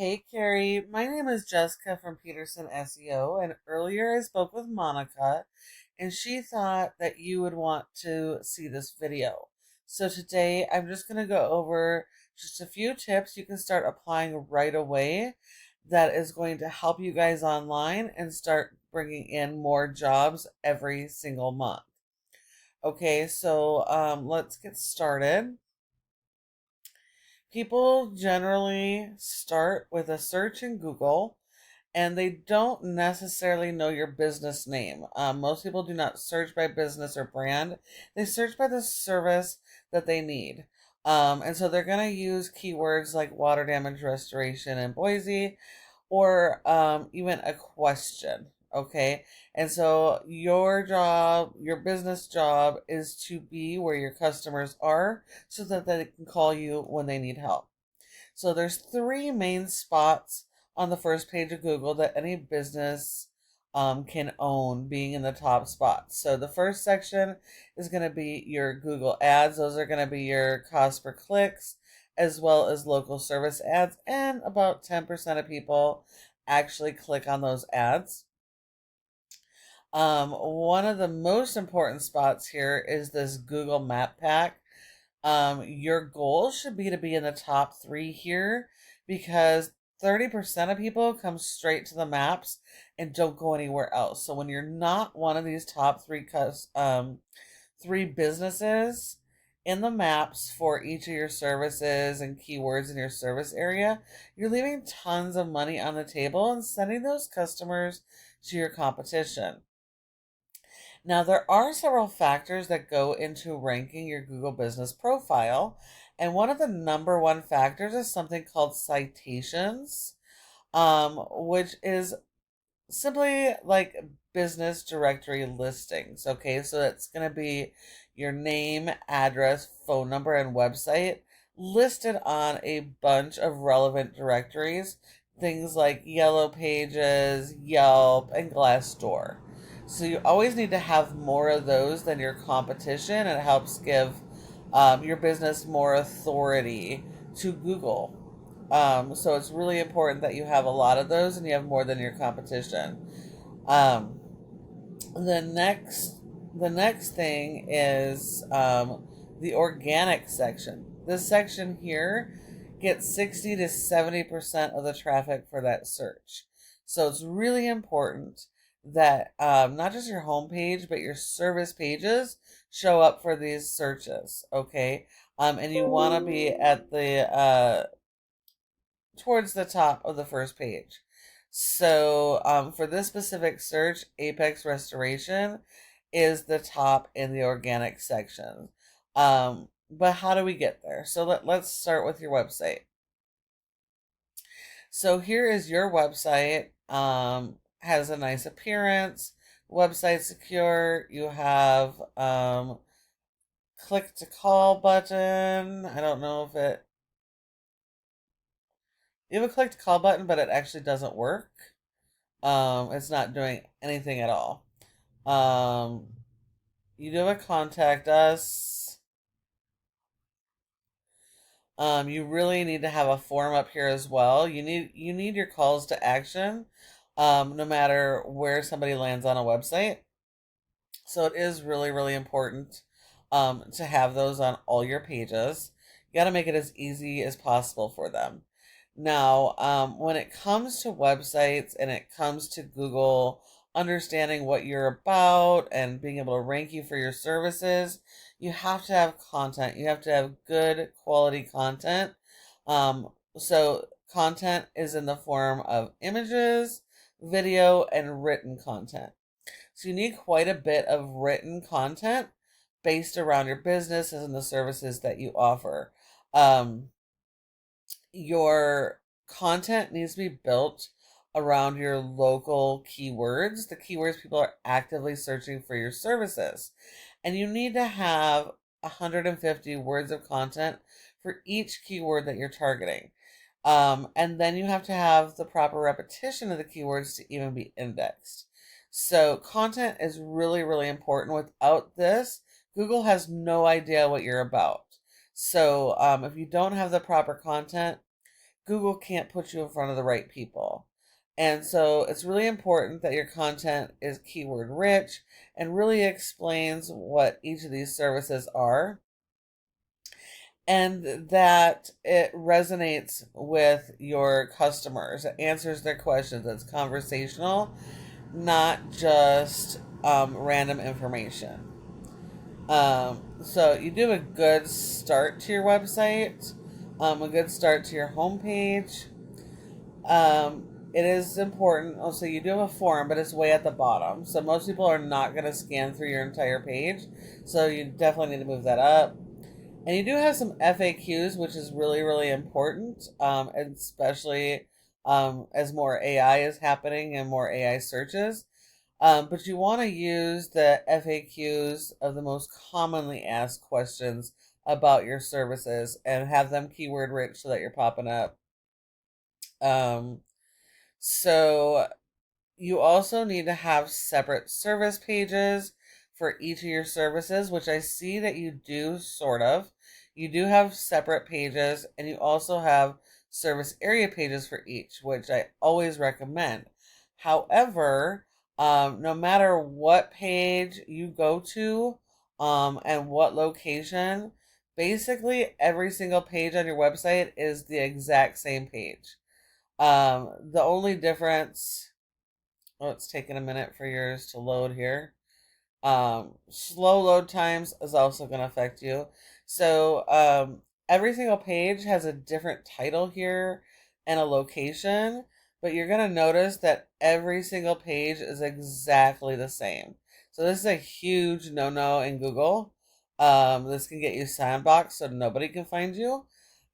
Hey Carrie, my name is Jessica from Peterson SEO, and earlier I spoke with Monica, and she thought that you would want to see this video. So today I'm just going to go over just a few tips you can start applying right away that is going to help you guys online and start bringing in more jobs every single month. Okay, so let's get started. People generally start with a search in Google and they don't necessarily know your business name. Most people do not search by business or brand, they search by the service that they need. And so they're going to use keywords like water damage restoration in Boise or even a question. Okay. And so your job, your business job is to be where your customers are so that they can call you when they need help. So there's three main spots on the first page of Google that any business can own being in the top spots. So the first section is going to be your Google ads. Those are going to be your cost per clicks as well as local service ads. And about 10% of people actually click on those ads. One of the most important spots here is this Google Map Pack. Your goal should be to be in the top three here because 30% of people come straight to the maps and don't go anywhere else. So when you're not one of these top three businesses in the maps for each of your services and keywords in your service area, you're leaving tons of money on the table and sending those customers to your competition. Now, there are several factors that go into ranking your Google business profile, and one of the number one factors is something called citations, which is simply like business directory listings. Okay, so it's going to be your name, address, phone number, and website listed on a bunch of relevant directories, things like Yellow Pages, Yelp, and Glassdoor. So you always need to have more of those than your competition, and it helps give your business more authority to Google. So it's really important that you have a lot of those and you have more than your competition. Um, the next the next thing is the organic section. This section here gets 60 to 70% of the traffic for that search. So it's really important that not just your homepage, but your service pages show up for these searches. Okay. And you want to be at the towards the top of the first page. So for this specific search, Apex Restoration is the top in the organic section. But how do we get there? So let's start with your website. So here is your website. Has a nice appearance. Website secure. You have click to call button. I don't know if it you have a click to call button, but it actually doesn't work. It's not doing anything at all. Um, you do have a contact us. You really need to have a form up here as well. You need your calls to action, no matter where somebody lands on a website. So it is really, really important to have those on all your pages. You got to make it as easy as possible for them. Now, when it comes to websites and it comes to Google understanding what you're about and being able to rank you for your services, you have to have content. You have to have good quality content. So content is in the form of images, video, and written content. So you need quite a bit of written content based around your business and the services that you offer. Your content needs to be built around your local keywords, the keywords people are actively searching for your services. And you need to have 150 words of content for each keyword that you're targeting. And then you have to have the proper repetition of the keywords to even be indexed. So content is really, really important. Without this, Google has no idea what you're about. So if you don't have the proper content, Google can't put you in front of the right people. And so it's really important that your content is keyword rich and really explains what each of these services are, and that it resonates with your customers. It answers their questions. It's conversational, not just random information. So you do a good start to your website, a good start to your homepage. It is important. Also, you do have a form, but it's way at the bottom. So most people are not going to scan through your entire page. So you definitely need to move that up. And you do have some FAQs, which is really, really important, and especially as more AI is happening and more AI searches. But you want to use the FAQs of the most commonly asked questions about your services and have them keyword rich so that you're popping up. Um, so you also need to have separate service pages for each of your services, which I see that you do sort of. You do have separate pages, and you also have service area pages for each, which I always recommend. However, no matter what page you go to and what location, basically every single page on your website is the exact same page. The only difference, oh, it's taking a minute for yours to load here. Slow load times is also going to affect you. So every single page has a different title here and a location, but you're going to notice that every single page is exactly the same. So this is a huge no-no in Google. This can get you sandboxed so nobody can find you.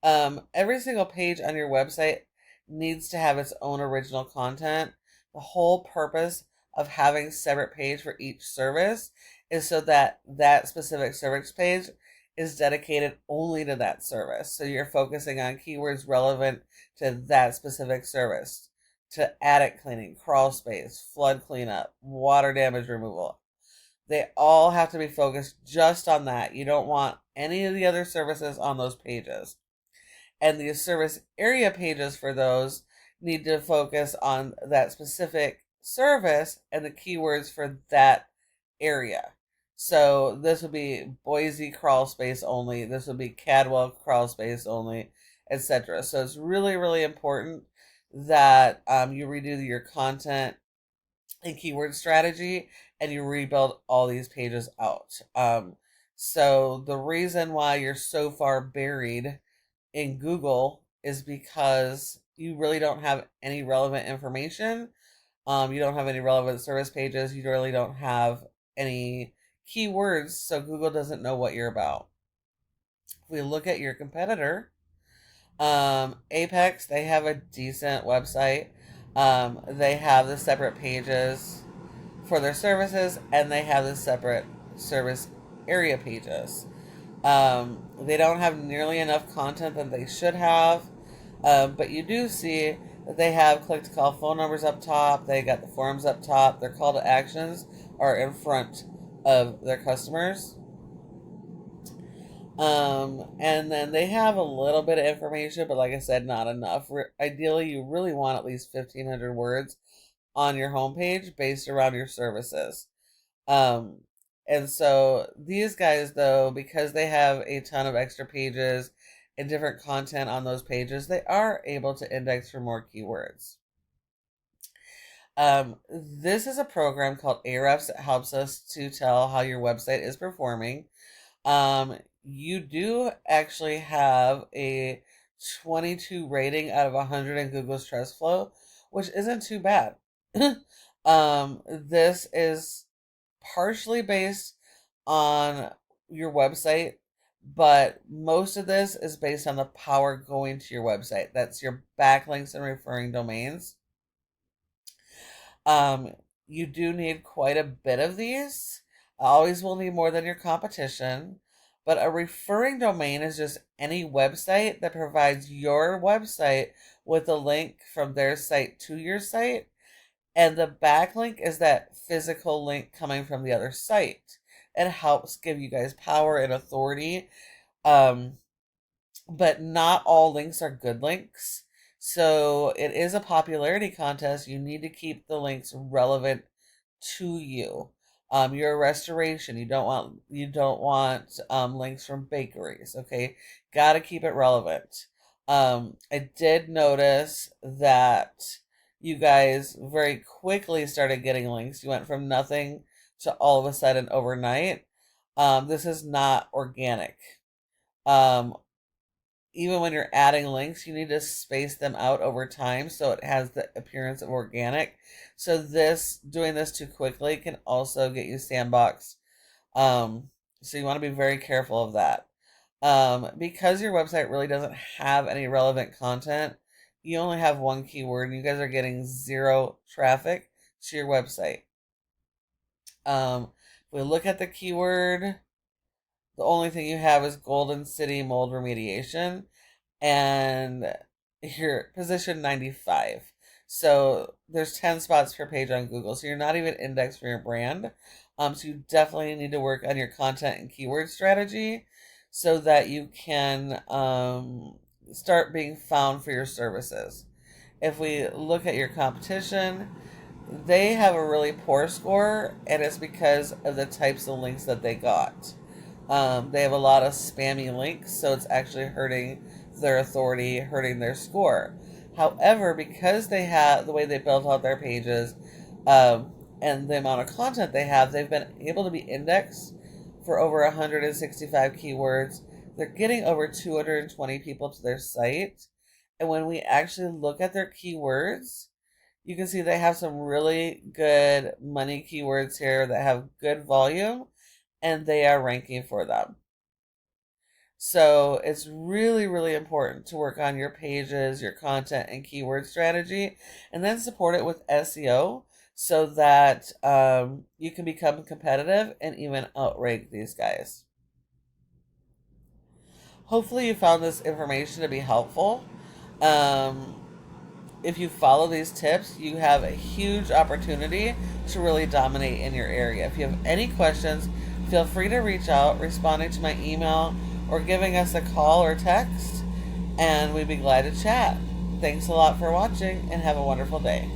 Every single page on your website needs to have its own original content. The whole purpose of having separate page for each service is so that that specific service page is dedicated only to that service. So you're focusing on keywords relevant to that specific service, to attic cleaning, crawl space, flood cleanup, water damage removal. They all have to be focused just on that. You don't want any of the other services on those pages. And the service area pages for those need to focus on that specific service and the keywords for that area. So this would be Boise crawl space only. This would be Cadwell crawl space only, etc. So it's really, really important that you redo your content and keyword strategy and you rebuild all these pages out. So the reason why you're so far buried in Google is because you really don't have any relevant information. You don't have any relevant service pages. You really don't have any keywords, so Google doesn't know what you're about. If we look at your competitor, Apex, they have a decent website. They have the separate pages for their services, and they have the separate service area pages. They don't have nearly enough content that they should have, but you do see that they have click to call phone numbers up top. They got the forums up top. Their call to actions are in front of their customers. And then they have a little bit of information, but like I said, not enough. Ideally, you really want at least 1,500 words on your homepage based around your services. Um, and so these guys, though, because they have a ton of extra pages and different content on those pages, they are able to index for more keywords. This is a program called Ahrefs that helps us to tell how your website is performing. You do actually have a 22 rating out of 100 in Google's Trust Flow, which isn't too bad. This is partially based on your website, but most of this is based on the power going to your website. That's your backlinks and referring domains. You do need quite a bit of these. Always will need more than your competition. But a referring domain is just any website that provides your website with a link from their site to your site. And the backlink is that physical link coming from the other site. It helps give you guys power and authority. But not all links are good links. So it is a popularity contest. You need to keep the links relevant to you. You're a restoration. You don't want links from bakeries. Okay, got to keep it relevant. I did notice that you guys very quickly started getting links. You went from nothing to all of a sudden overnight. This is not organic. Um, Even when you're adding links, you need to space them out over time so it has the appearance of organic. So doing this too quickly can also get you sandboxed. So you want to be very careful of that. Because your website really doesn't have any relevant content, you only have one keyword and you guys are getting zero traffic to your website. If we look at the keyword, the only thing you have is Golden City mold remediation, and you're position 95. So there's 10 spots per page on Google. So you're not even indexed for your brand. So you definitely need to work on your content and keyword strategy so that you can start being found for your services. If we look at your competition, they have a really poor score, and it's because of the types of links that they got. They have a lot of spammy links, so it's actually hurting their authority, hurting their score. However, because they have the way they built out their pages and the amount of content they have, they've been able to be indexed for over 165 keywords. They're getting over 220 people to their site. And when we actually look at their keywords, you can see they have some really good money keywords here that have good volume, and they are ranking for them. So it's really, really important to work on your pages, your content, and keyword strategy, and then support it with SEO so that you can become competitive and even outrank these guys. Hopefully you found this information to be helpful. Um, if you follow these tips, you have a huge opportunity to really dominate in your area. If you have any questions, feel free to reach out, responding to my email, or giving us a call or text, and we'd be glad to chat. Thanks a lot for watching, and have a wonderful day.